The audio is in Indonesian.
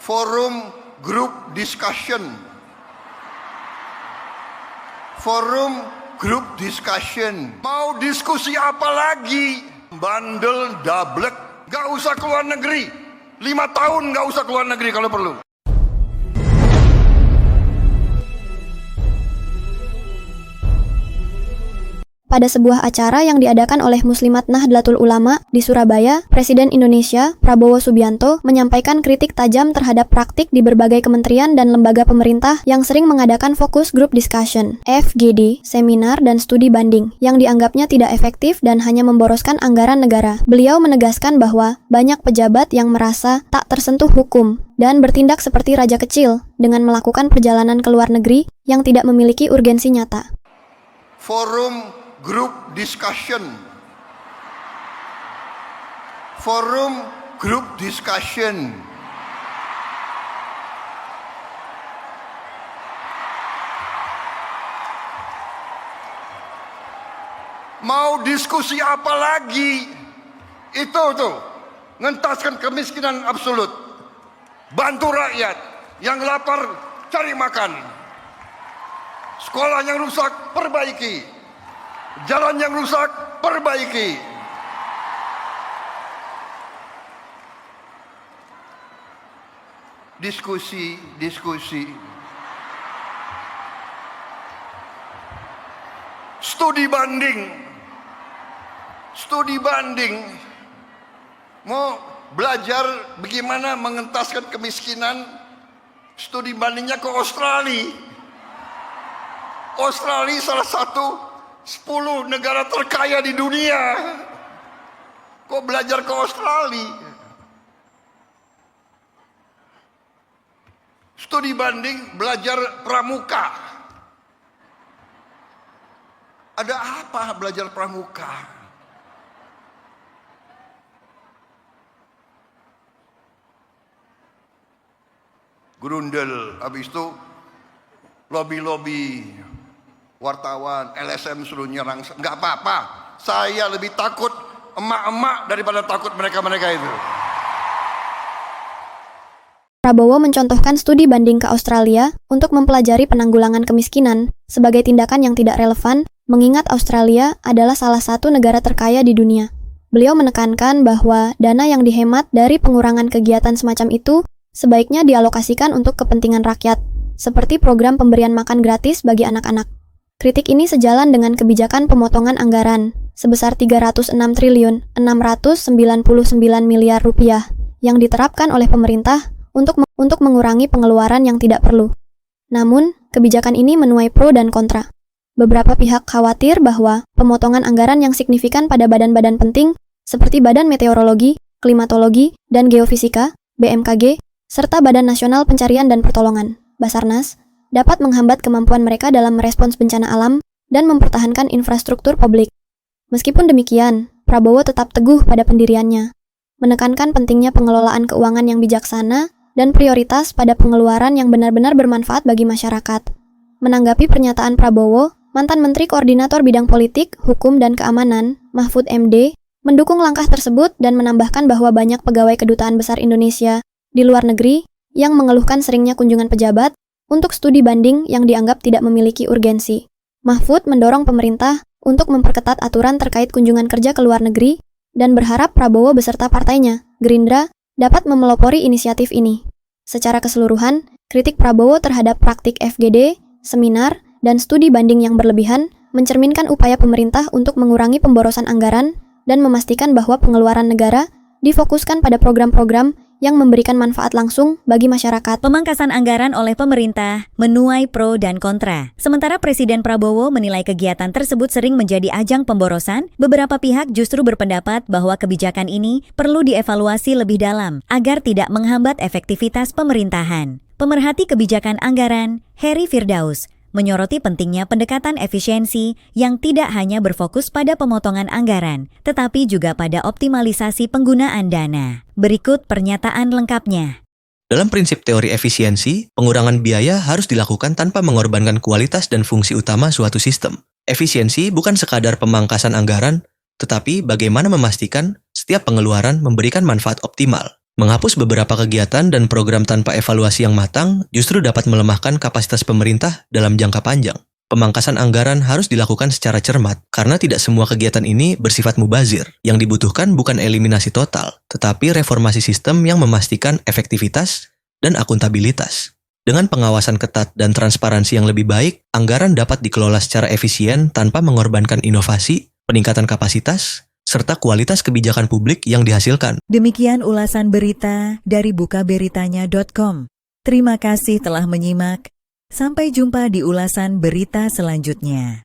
Forum Group Discussion. Forum Group Discussion. Mau diskusi apa lagi? Bandel, dablek. Gak usah keluar negeri. 5 tahun gak usah keluar negeri kalau perlu. Pada sebuah acara yang diadakan oleh Muslimat Nahdlatul Ulama di Surabaya, Presiden Indonesia Prabowo Subianto menyampaikan kritik tajam terhadap praktik di berbagai kementerian dan lembaga pemerintah yang sering mengadakan Focus Group Discussion, FGD, seminar dan studi banding, yang dianggapnya tidak efektif dan hanya memboroskan anggaran negara. Beliau menegaskan bahwa banyak pejabat yang merasa tak tersentuh hukum dan bertindak seperti raja kecil dengan melakukan perjalanan ke luar negeri yang tidak memiliki urgensi nyata. Forum Group Discussion. Forum Group Discussion. Mau diskusi apa lagi? Itu tuh, ngentaskan kemiskinan absolut. Bantu rakyat yang lapar cari makan. Sekolah yang rusak perbaiki. Jalan yang rusak, perbaiki. Diskusi. Studi banding. Mau belajar bagaimana mengentaskan kemiskinan? Studi bandingnya ke Australia. Australia salah satu 10 negara terkaya di dunia. Kok belajar ke Australia? Studi banding, belajar pramuka. Ada apa belajar pramuka? Grundel, habis itu lobby wartawan, LSM suruh nyerang. Enggak apa-apa, saya lebih takut emak-emak daripada takut mereka-mereka itu. Prabowo mencontohkan studi banding ke Australia untuk mempelajari penanggulangan kemiskinan sebagai tindakan yang tidak relevan, mengingat Australia adalah salah satu negara terkaya di dunia. Beliau menekankan bahwa dana yang dihemat dari pengurangan kegiatan semacam itu sebaiknya dialokasikan untuk kepentingan rakyat, seperti program pemberian makan gratis bagi anak-anak. Kritik ini sejalan dengan kebijakan pemotongan anggaran sebesar 306 triliun 699 miliar rupiah yang diterapkan oleh pemerintah untuk mengurangi pengeluaran yang tidak perlu. Namun, kebijakan ini menuai pro dan kontra. Beberapa pihak khawatir bahwa pemotongan anggaran yang signifikan pada badan-badan penting seperti Badan Meteorologi, Klimatologi, dan Geofisika, BMKG, serta Badan Nasional Pencarian dan Pertolongan, Basarnas, dapat menghambat kemampuan mereka dalam merespons bencana alam dan mempertahankan infrastruktur publik. Meskipun demikian, Prabowo tetap teguh pada pendiriannya, menekankan pentingnya pengelolaan keuangan yang bijaksana dan prioritas pada pengeluaran yang benar-benar bermanfaat bagi masyarakat. Menanggapi pernyataan Prabowo, mantan Menteri Koordinator Bidang Politik, Hukum, dan Keamanan, Mahfud MD, mendukung langkah tersebut dan menambahkan bahwa banyak pegawai Kedutaan Besar Indonesia di luar negeri yang mengeluhkan seringnya kunjungan pejabat untuk studi banding yang dianggap tidak memiliki urgensi. Mahfud mendorong pemerintah untuk memperketat aturan terkait kunjungan kerja ke luar negeri dan berharap Prabowo beserta partainya, Gerindra, dapat memelopori inisiatif ini. Secara keseluruhan, kritik Prabowo terhadap praktik FGD, seminar, dan studi banding yang berlebihan mencerminkan upaya pemerintah untuk mengurangi pemborosan anggaran dan memastikan bahwa pengeluaran negara difokuskan pada program-program yang memberikan manfaat langsung bagi masyarakat. Pemangkasan anggaran oleh pemerintah menuai pro dan kontra. Sementara Presiden Prabowo menilai kegiatan tersebut sering menjadi ajang pemborosan, beberapa pihak justru berpendapat bahwa kebijakan ini perlu dievaluasi lebih dalam agar tidak menghambat efektivitas pemerintahan. Pemerhati kebijakan anggaran, Heri Firdaus, menyoroti pentingnya pendekatan efisiensi yang tidak hanya berfokus pada pemotongan anggaran, tetapi juga pada optimalisasi penggunaan dana. Berikut pernyataan lengkapnya. Dalam prinsip teori efisiensi, pengurangan biaya harus dilakukan tanpa mengorbankan kualitas dan fungsi utama suatu sistem. Efisiensi bukan sekadar pemangkasan anggaran, tetapi bagaimana memastikan setiap pengeluaran memberikan manfaat optimal. Menghapus beberapa kegiatan dan program tanpa evaluasi yang matang justru dapat melemahkan kapasitas pemerintah dalam jangka panjang. Pemangkasan anggaran harus dilakukan secara cermat, karena tidak semua kegiatan ini bersifat mubazir. Yang dibutuhkan bukan eliminasi total, tetapi reformasi sistem yang memastikan efektivitas dan akuntabilitas. Dengan pengawasan ketat dan transparansi yang lebih baik, anggaran dapat dikelola secara efisien tanpa mengorbankan inovasi, peningkatan kapasitas, serta kualitas kebijakan publik yang dihasilkan. Demikian ulasan berita dari bukaberitanya.com. Terima kasih telah menyimak. Sampai jumpa di ulasan berita selanjutnya.